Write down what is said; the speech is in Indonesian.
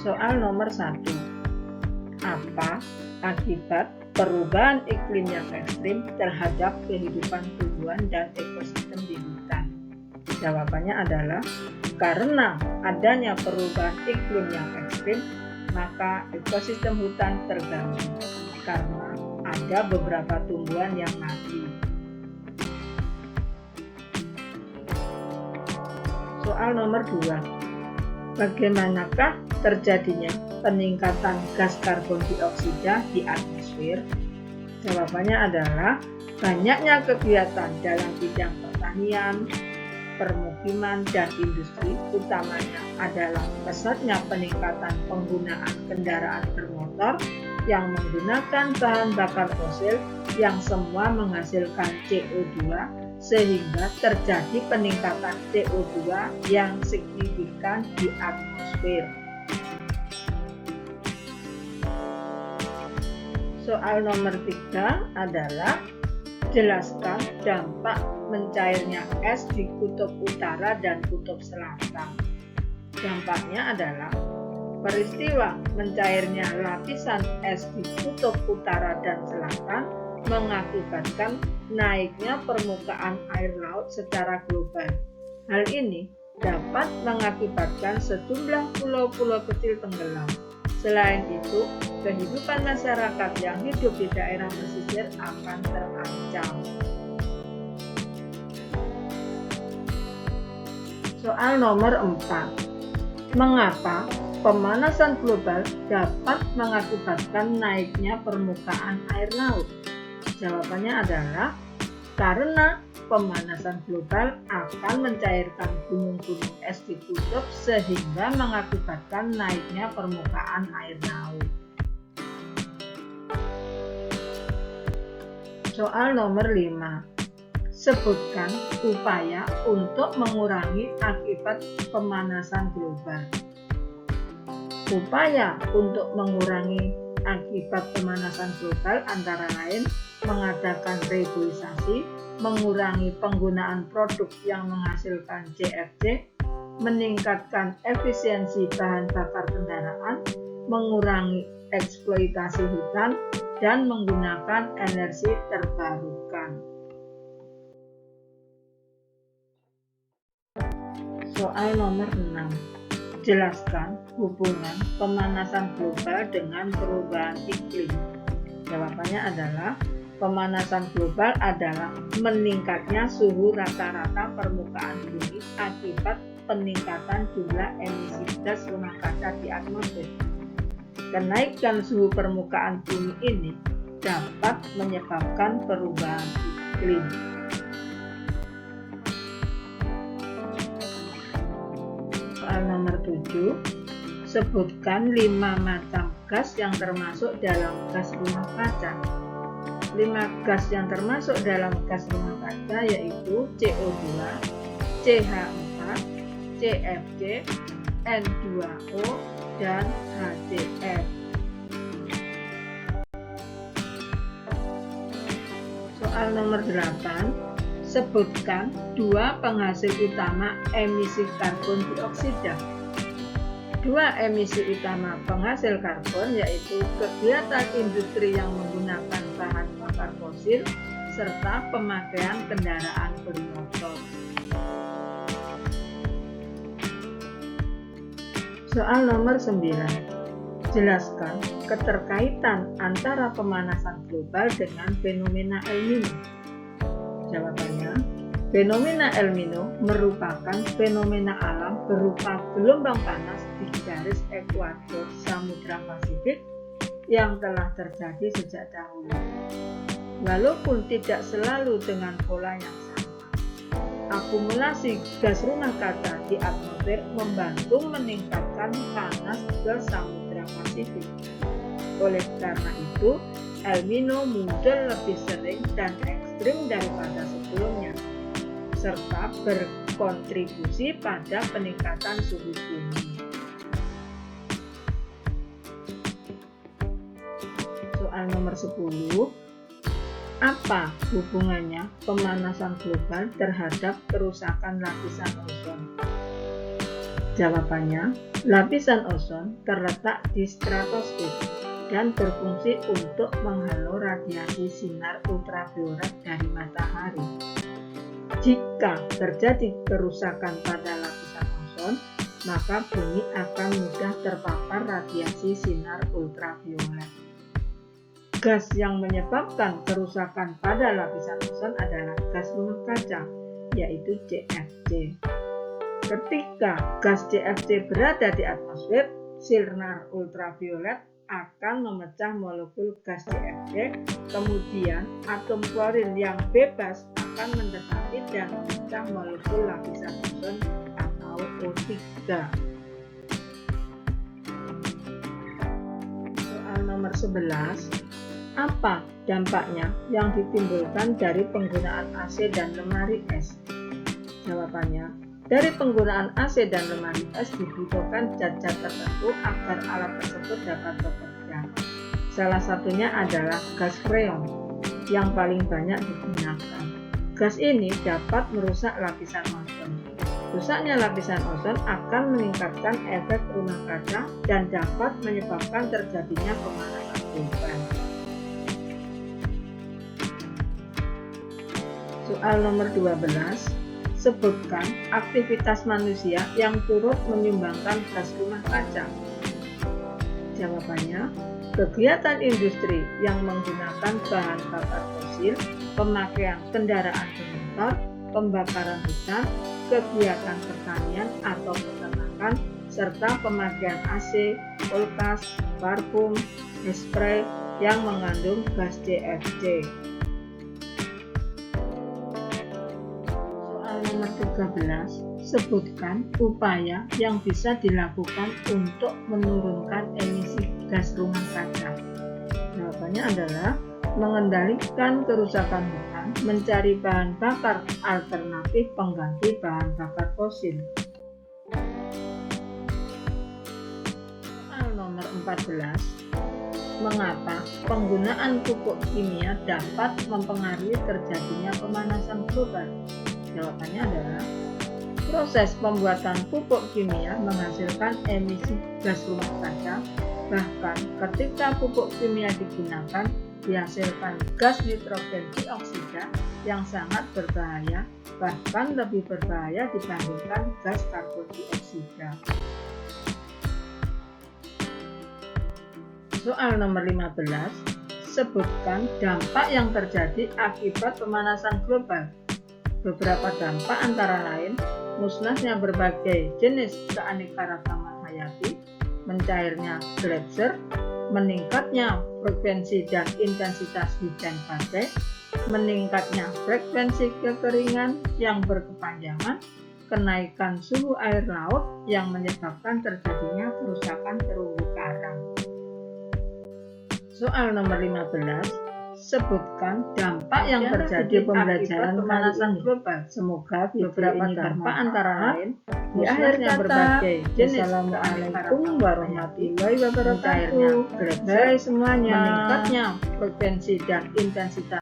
Soal nomor 1. Apa akibat perubahan iklim yang ekstrim terhadap kehidupan tumbuhan dan ekosistem di hutan? Jawabannya adalah karena adanya perubahan iklim yang ekstrim, maka ekosistem hutan terganggu karena ada beberapa tumbuhan yang mati. Soal nomor 2. Bagaimanakah terjadinya peningkatan gas karbon dioksida di atmosfer? Jawabannya adalah banyaknya kegiatan dalam bidang pertanian, permukiman, dan industri, utamanya adalah pesatnya peningkatan penggunaan kendaraan bermotor yang menggunakan bahan bakar fosil yang semua menghasilkan CO2, sehingga terjadi peningkatan CO2 yang signifikan di atmosfer. Soal nomor 3 adalah jelaskan dampak mencairnya es di kutub utara dan kutub selatan. Dampaknya adalah peristiwa mencairnya lapisan es di kutub utara dan selatan mengakibatkan naiknya permukaan air laut secara global. Hal ini dapat mengakibatkan sejumlah pulau-pulau kecil tenggelam. Selain itu, kehidupan masyarakat yang hidup di daerah pesisir akan terancam. Soal nomor 4. Mengapa pemanasan global dapat mengakibatkan naiknya permukaan air laut? Jawabannya adalah karena pemanasan global akan mencairkan gunung-gunung es di kutub sehingga mengakibatkan naiknya permukaan air laut. Soal nomor 5. Sebutkan upaya untuk mengurangi akibat pemanasan global. Upaya untuk mengurangi akibat pemanasan global antara lain mengadakan reboisasi, mengurangi penggunaan produk yang menghasilkan CFC, meningkatkan efisiensi bahan bakar kendaraan, mengurangi eksploitasi hutan, dan menggunakan energi terbarukan. Soal nomor 6. Jelaskan hubungan pemanasan global dengan perubahan iklim. Jawabannya adalah pemanasan global adalah meningkatnya suhu rata-rata permukaan bumi akibat peningkatan jumlah emisi gas rumah kaca di atmosfer. Kenaikan suhu permukaan bumi ini dapat menyebabkan perubahan iklim. Soal nomor 7. Sebutkan 5 macam gas yang termasuk dalam gas rumah kaca. 5 gas yang termasuk dalam gas rumah kaca yaitu CO2, CH4, CFC, N2O, dan HCF. Soal nomor 8. Sebutkan 2 penghasil utama emisi karbon dioksida. 2 emisi utama penghasil karbon yaitu kegiatan industri yang menggunakan bahan bakar fosil serta pemakaian kendaraan bermotor. Soal nomor 9. Jelaskan keterkaitan antara pemanasan global dengan fenomena El Nino. Jawabannya, fenomena El Nino merupakan fenomena alam berupa gelombang panas di garis ekuator Samudra Pasifik yang telah terjadi sejak dahulu. Walaupun tidak selalu dengan pola yang sama, akumulasi gas rumah kaca di atmosfer membantu meningkatkan panas ke Samudra Pasifik. Oleh karena itu, El Nino muncul lebih sering dan ekstrim daripada sebelumnya, serta berkontribusi pada peningkatan suhu bumi. Soal nomor 10. Apa hubungannya pemanasan global terhadap kerusakan lapisan ozon? Jawabannya, lapisan ozon terletak di stratosfer dan berfungsi untuk menghalau radiasi sinar ultraviolet dari matahari. Jika terjadi kerusakan pada lapisan ozon, maka bumi akan mudah terpapar radiasi sinar ultraviolet. Gas yang menyebabkan kerusakan pada lapisan ozon adalah gas rumah kaca, yaitu CFC. Ketika gas CFC berada di atmosfer, sinar ultraviolet akan memecah molekul gas CFC, kemudian atom klorin yang bebas akan mendekati dan memecah molekul lapisan ozon atau O3. Soal nomor 11. Apa dampaknya yang ditimbulkan dari penggunaan AC dan lemari es? Jawabannya, dari penggunaan AC dan lemari es dibutuhkan zat-zat tertentu agar alat tersebut dapat bekerja. Salah satunya adalah gas freon yang paling banyak digunakan. Gas ini dapat merusak lapisan ozon. Rusaknya lapisan ozon akan meningkatkan efek rumah kaca dan dapat menyebabkan terjadinya pemanasan global. Soal nomor 12. Sebutkan aktivitas manusia yang turut menyumbangkan gas rumah kaca. Jawabannya, kegiatan industri yang menggunakan bahan bakar fosil, pemakaian kendaraan bermotor, pembakaran hutan, kegiatan pertanian atau peternakan, serta pemakaian AC, kulkas, parfum, spray yang mengandung gas CFC. Nomor 13, sebutkan upaya yang bisa dilakukan untuk menurunkan emisi gas rumah kaca. Jawabannya adalah mengendalikan kerusakan hutan, mencari bahan bakar alternatif pengganti bahan bakar fosil. Soal nomor 14, mengapa penggunaan pupuk kimia dapat mempengaruhi terjadinya pemanasan global? Jawabannya adalah proses pembuatan pupuk kimia menghasilkan emisi gas rumah kaca. Bahkan ketika pupuk kimia digunakan, dihasilkan gas nitrogen dioksida yang sangat berbahaya, bahkan lebih berbahaya dibandingkan gas karbon dioksida. Soal nomor 15, sebutkan dampak yang terjadi akibat pemanasan global. Beberapa dampak antara lain, musnahnya berbagai jenis keanekaragaman hayati, mencairnya gletser, meningkatnya frekuensi dan intensitas hujan badai, meningkatnya frekuensi kekeringan yang berkepanjangan, kenaikan suhu air laut yang menyebabkan terjadinya kerusakan terumbu karang. Soal nomor 15, sebutkan dampak yang terjadi pembelajaran pemanasan global. Semoga beberapa dampak antara lain di akhir berbagai jenis. Assalamualaikum warahmatullahi wabarakatuh. Hai semuanya, meningkatnya frekuensi dan intensitas